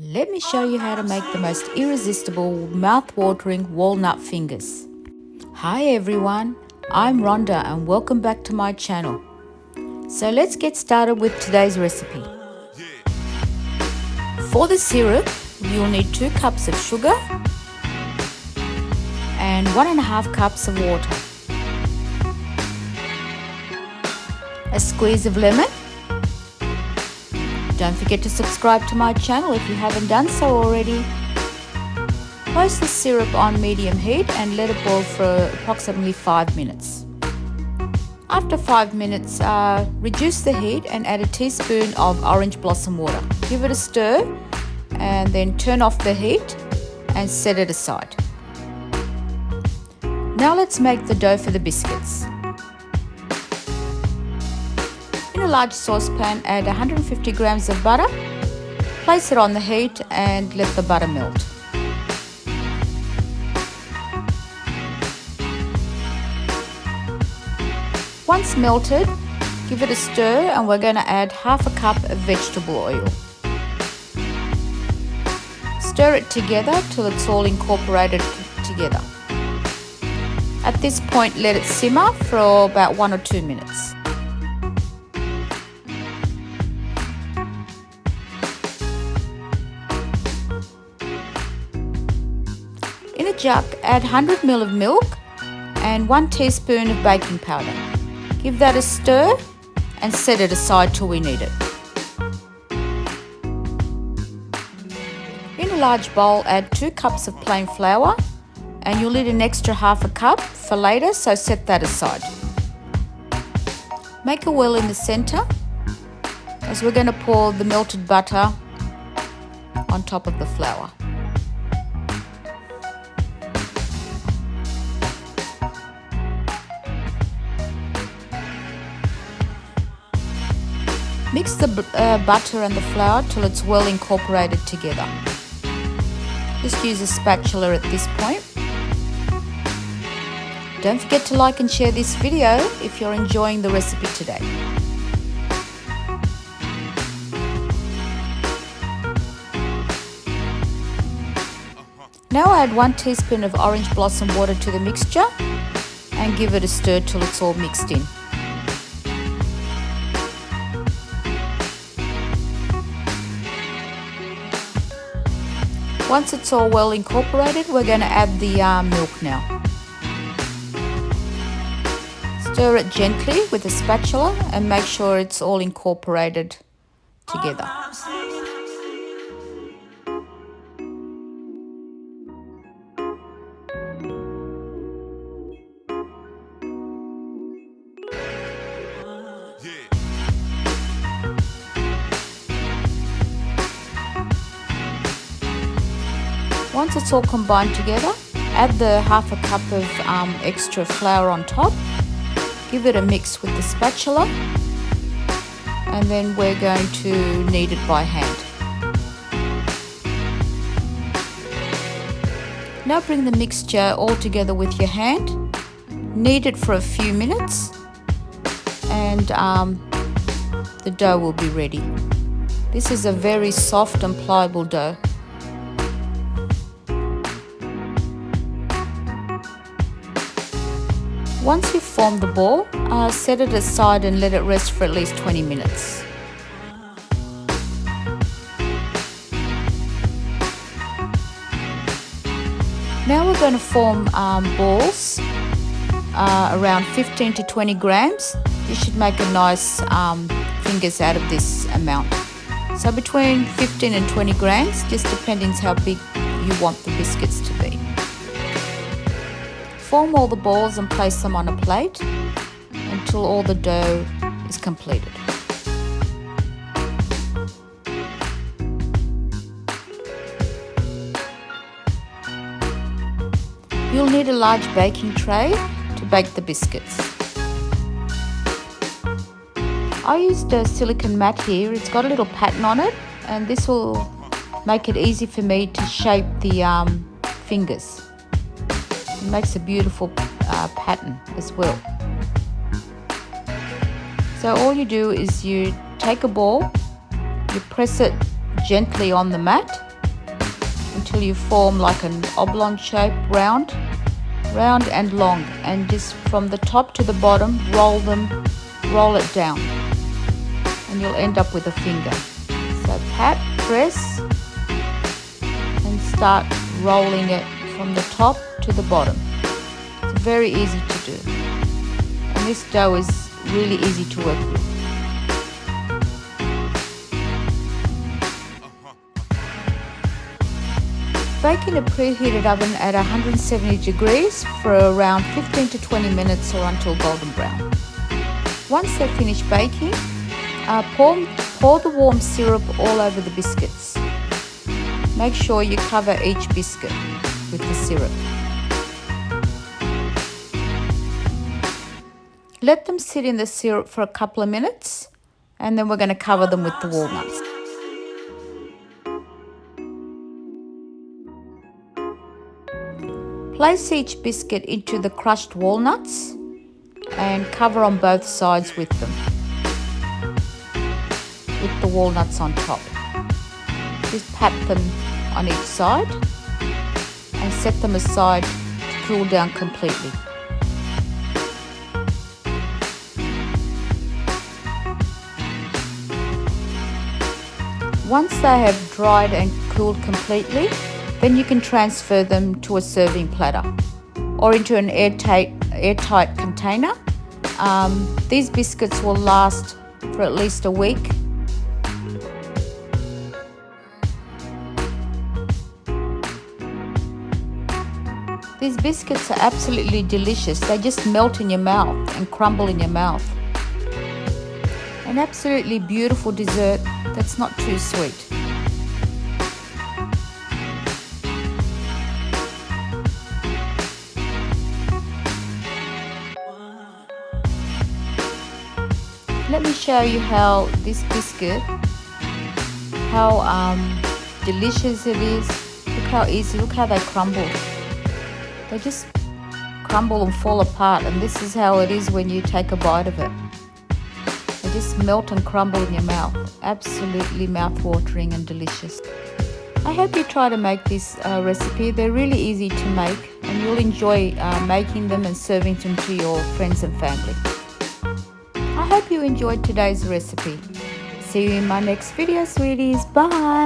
Let me show you how to make the most irresistible, mouth-watering walnut fingers. Hi everyone, I'm Rhonda and welcome back to my channel. So let's get started with today's recipe. For the syrup, you'll need 2 cups of sugar and 1.5 cups of water. A squeeze of lemon. Don't forget to subscribe to my channel if you haven't done so already. Place the syrup on medium heat and let it boil for approximately 5 minutes. After 5 minutes, reduce the heat and add a teaspoon of orange blossom water. Give it a stir and then turn off the heat and set it aside. Now let's make the dough for the biscuits. In a large saucepan, add 150 grams of butter. Place it on the heat and let the butter melt. Once melted, give it a stir and we're going to add half a cup of vegetable oil. Stir it together till it's all incorporated together. At this point, let it simmer for about 1 or 2 minutes. In a jug, add 100 ml of milk and 1 teaspoon of baking powder. Give that a stir and set it aside till we need it. In a large bowl, add 2 cups of plain flour and you'll need an extra half a cup for later, so set that aside. Make a well in the center as we're going to pour the melted butter on top of the flour. Mix the butter and the flour till it's well incorporated together. Just use a spatula at this point. Don't forget to like and share this video if you're enjoying the recipe today. Now add 1 teaspoon of orange blossom water to the mixture and give it a stir till it's all mixed in. Once it's all well incorporated, we're going to add the milk now. Stir it gently with a spatula and make sure it's all incorporated together. Once it's all combined together, add the half a cup of extra flour on top. Give it a mix with the spatula and then we're going to knead it by hand. Now bring the mixture all together with your hand. Knead it for a few minutes and the dough will be ready. This is a very soft and pliable dough. Once you've formed the ball, set it aside and let it rest for at least 20 minutes. Now we're going to form balls around 15 to 20 grams. You should make a nice fingers out of this amount. So between 15 and 20 grams, just depending how big you want the biscuits to be. Form all the balls and place them on a plate until all the dough is completed. You'll need a large baking tray to bake the biscuits. I used a silicone mat here. It's got a little pattern on it and this will make it easy for me to shape the fingers. It makes a beautiful pattern as well. So all you do is you take a ball, you press it gently on the mat until you form like an oblong shape, round and long, and just from the top to the bottom roll it down, and you'll end up with a finger. So pat, press, and start rolling it from the top to the bottom. It's very easy to do, and this dough is really easy to work with. Bake in a preheated oven at 170 degrees for around 15 to 20 minutes or until golden brown. Once they're finished baking, pour the warm syrup all over the biscuits. Make sure you cover each biscuit with the syrup. Let them sit in the syrup for a couple of minutes, and then we're going to cover them with the walnuts. Place each biscuit into the crushed walnuts and cover on both sides with them, with the walnuts on top. Just pat them on each side and set them aside to cool down completely. Once they have dried and cooled completely, then you can transfer them to a serving platter or into an airtight container. These biscuits will last for at least a week. These biscuits are absolutely delicious. They just melt in your mouth and crumble in your mouth. An absolutely beautiful dessert that's not too sweet. Let me show you how this biscuit, how delicious it is. Look how easy, look how they crumble. They just crumble and fall apart, and this is how it is when you take a bite of it. They just melt and crumble in your mouth. Absolutely mouth-watering and delicious. I hope you try to make this recipe. They're really easy to make, and you'll enjoy making them and serving them to your friends and family. I hope you enjoyed today's recipe. See you in my next video, sweeties. Bye!